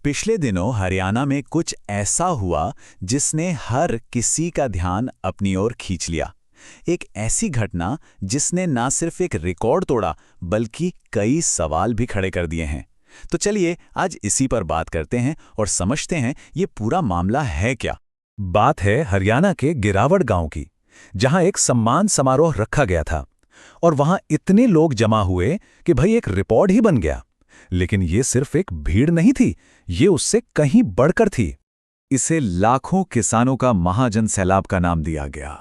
पिछले दिनों हरियाणा में कुछ ऐसा हुआ जिसने हर किसी का ध्यान अपनी ओर खींच लिया। एक ऐसी घटना जिसने ना सिर्फ एक रिकॉर्ड तोड़ा बल्कि कई सवाल भी खड़े कर दिए हैं। तो चलिए आज इसी पर बात करते हैं और समझते हैं ये पूरा मामला है क्या। बात है हरियाणा के गिरावड़ गांव की, जहां एक सम्मान समारोह रखा गया था और वहां इतने लोग जमा हुए कि भाई एक रिकॉर्ड ही बन गया। लेकिन ये सिर्फ एक भीड़ नहीं थी, ये उससे कहीं बढ़कर थी। इसे लाखों किसानों का महाजन सैलाब का नाम दिया गया।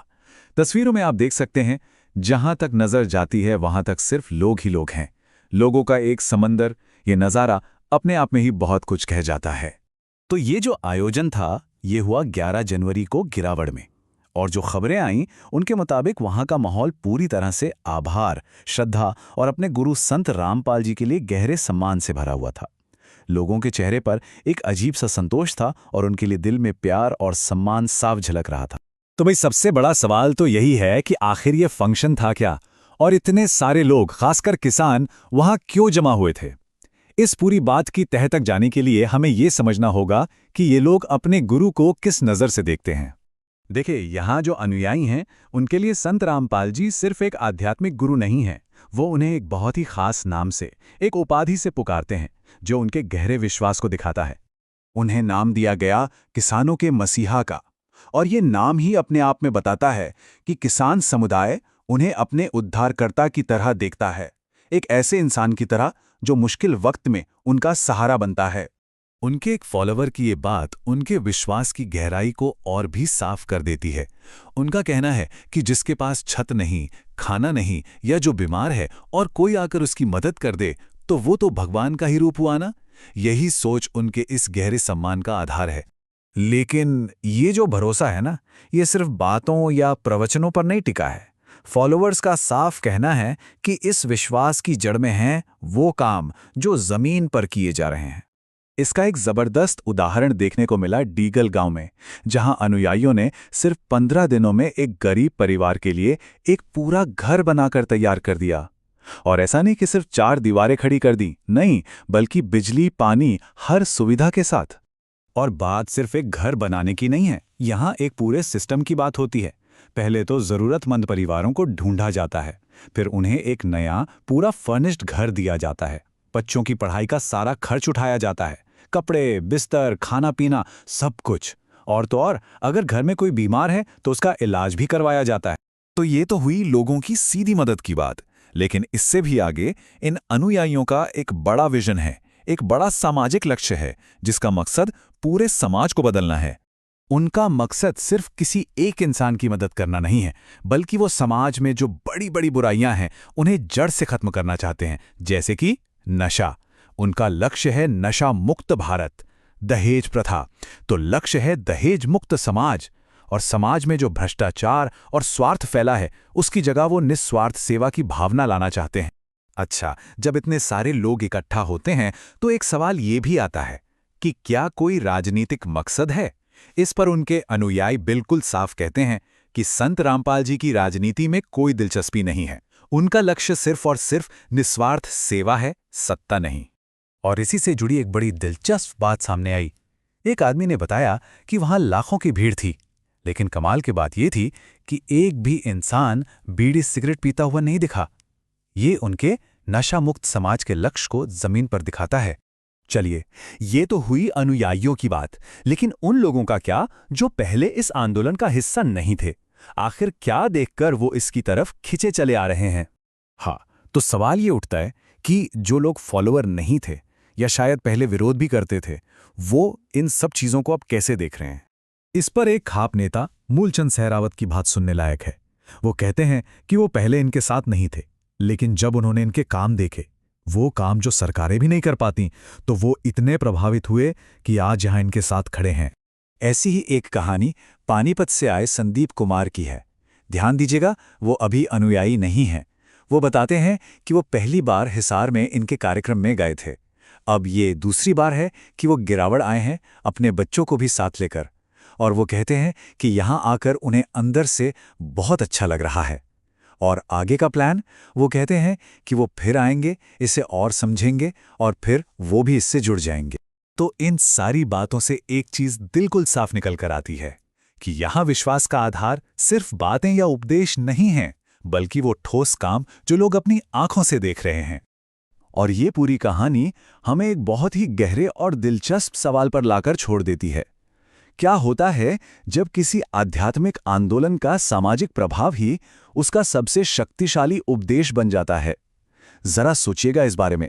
तस्वीरों में आप देख सकते हैं, जहां तक नजर जाती है वहां तक सिर्फ लोग ही लोग हैं। लोगों का एक समंदर। ये नज़ारा अपने आप में ही बहुत कुछ कह जाता है। तो ये जो आयोजन था ये हुआ 11 जनवरी को गिरावड़ में, और जो खबरें आईं उनके मुताबिक वहां का माहौल पूरी तरह से आभार, श्रद्धा और अपने गुरु संत रामपाल जी के लिए गहरे सम्मान से भरा हुआ था। लोगों के चेहरे पर एक अजीब सा संतोष था और उनके लिए दिल में प्यार और सम्मान साफ झलक रहा था। तो भाई सबसे बड़ा सवाल तो यही है कि आखिर ये फंक्शन था क्या, और इतने सारे लोग, खासकर किसान, वहां क्यों जमा हुए थे। इस पूरी बात की तह तक जाने के लिए हमें ये समझना होगा कि ये लोग अपने गुरु को किस नज़र से देखते हैं। देखिए, यहाँ जो अनुयायी हैं उनके लिए संत रामपाल जी सिर्फ एक आध्यात्मिक गुरु नहीं हैं। वो उन्हें एक बहुत ही खास नाम से, एक उपाधि से पुकारते हैं जो उनके गहरे विश्वास को दिखाता है। उन्हें नाम दिया गया किसानों के मसीहा का, और ये नाम ही अपने आप में बताता है कि किसान समुदाय उन्हें अपने उद्धारकर्ता की तरह देखता है, एक ऐसे इंसान की तरह जो मुश्किल वक्त में उनका सहारा बनता है। उनके एक फॉलोवर की ये बात उनके विश्वास की गहराई को और भी साफ कर देती है। उनका कहना है कि जिसके पास छत नहीं, खाना नहीं, या जो बीमार है और कोई आकर उसकी मदद कर दे, तो वो तो भगवान का ही रूप हुआ ना। यही सोच उनके इस गहरे सम्मान का आधार है। लेकिन ये जो भरोसा है ना, ये सिर्फ बातों या प्रवचनों पर नहीं टिका है। फॉलोअर्स का साफ कहना है कि इस विश्वास की जड़ में हैं वो काम जो जमीन पर किए जा रहे हैं। इसका एक जबरदस्त उदाहरण देखने को मिला डीगल गांव में, जहां अनुयायियों ने सिर्फ 15 दिनों में एक गरीब परिवार के लिए एक पूरा घर बनाकर तैयार कर दिया। और ऐसा नहीं कि सिर्फ 4 दीवारें खड़ी कर दी, नहीं, बल्कि बिजली, पानी, हर सुविधा के साथ। और बात सिर्फ एक घर बनाने की नहीं है, यहाँ एक पूरे सिस्टम की बात होती है। पहले तो जरूरतमंद परिवारों को ढूंढा जाता है, फिर उन्हें एक नया पूरा फर्निश्ड घर दिया जाता है। बच्चों की पढ़ाई का सारा खर्च उठाया जाता है, कपड़े, बिस्तर, खाना पीना, सब कुछ। और तो और अगर घर में कोई बीमार है तो उसका इलाज भी करवाया जाता है। तो ये तो हुई लोगों की सीधी मदद की बात, लेकिन इससे भी आगे इन अनुयायियों का एक बड़ा विजन है, एक बड़ा सामाजिक लक्ष्य है, जिसका मकसद पूरे समाज को बदलना है। उनका मकसद सिर्फ किसी एक इंसान की मदद करना नहीं है, बल्कि वो समाज में जो बड़ी बड़ी बुराइयां हैं उन्हें जड़ से खत्म करना चाहते हैं, जैसे कि नशा। उनका लक्ष्य है नशा मुक्त भारत। दहेज प्रथा, तो लक्ष्य है दहेज मुक्त समाज। और समाज में जो भ्रष्टाचार और स्वार्थ फैला है उसकी जगह वो निस्वार्थ सेवा की भावना लाना चाहते हैं। अच्छा, जब इतने सारे लोग इकट्ठा होते हैं तो एक सवाल ये भी आता है कि क्या कोई राजनीतिक मकसद है। इस पर उनके अनुयायी बिल्कुल साफ कहते हैं कि संत रामपाल जी की राजनीति में कोई दिलचस्पी नहीं है। उनका लक्ष्य सिर्फ और सिर्फ निस्वार्थ सेवा है, सत्ता नहीं। और इसी से जुड़ी एक बड़ी दिलचस्प बात सामने आई। एक आदमी ने बताया कि वहां लाखों की भीड़ थी, लेकिन कमाल की बात यह थी कि एक भी इंसान बीड़ी सिगरेट पीता हुआ नहीं दिखा। ये उनके नशा मुक्त समाज के लक्ष्य को जमीन पर दिखाता है। चलिए, ये तो हुई अनुयायियों की बात, लेकिन उन लोगों का क्या जो पहले इस आंदोलन का हिस्सा नहीं थे? आखिर क्या देखकर वो इसकी तरफ खिंचे चले आ रहे हैं? हाँ, तो सवाल ये उठता है कि जो लोग फॉलोअर नहीं थे या शायद पहले विरोध भी करते थे, वो इन सब चीजों को अब कैसे देख रहे हैं। इस पर एक खाप नेता मूलचंद सहरावत की बात सुनने लायक है। वो कहते हैं कि वो पहले इनके साथ नहीं थे, लेकिन जब उन्होंने इनके काम देखे, वो काम जो सरकारें भी नहीं कर पाती, तो वो इतने प्रभावित हुए कि आज यहां इनके साथ खड़े हैं। ऐसी ही एक कहानी पानीपत से आए संदीप कुमार की है। ध्यान दीजिएगा, वो अभी अनुयायी नहीं हैं। वो बताते हैं कि वो पहली बार हिसार में इनके कार्यक्रम में गए थे। अब ये दूसरी बार है कि वो गिरावड़ आए हैं अपने बच्चों को भी साथ लेकर, और वो कहते हैं कि यहाँ आकर उन्हें अंदर से बहुत अच्छा लग रहा है। और आगे का प्लान, वो कहते हैं कि वो फिर आएंगे, इसे और समझेंगे और फिर वो भी इससे जुड़ जाएंगे। तो इन सारी बातों से एक चीज बिल्कुल साफ निकल कर आती है कि यहां विश्वास का आधार सिर्फ बातें या उपदेश नहीं हैं, बल्कि वो ठोस काम जो लोग अपनी आंखों से देख रहे हैं। और ये पूरी कहानी हमें एक बहुत ही गहरे और दिलचस्प सवाल पर लाकर छोड़ देती है। क्या होता है जब किसी आध्यात्मिक आंदोलन का सामाजिक प्रभाव ही उसका सबसे शक्तिशाली उपदेश बन जाता है? जरा सोचिएगा इस बारे में।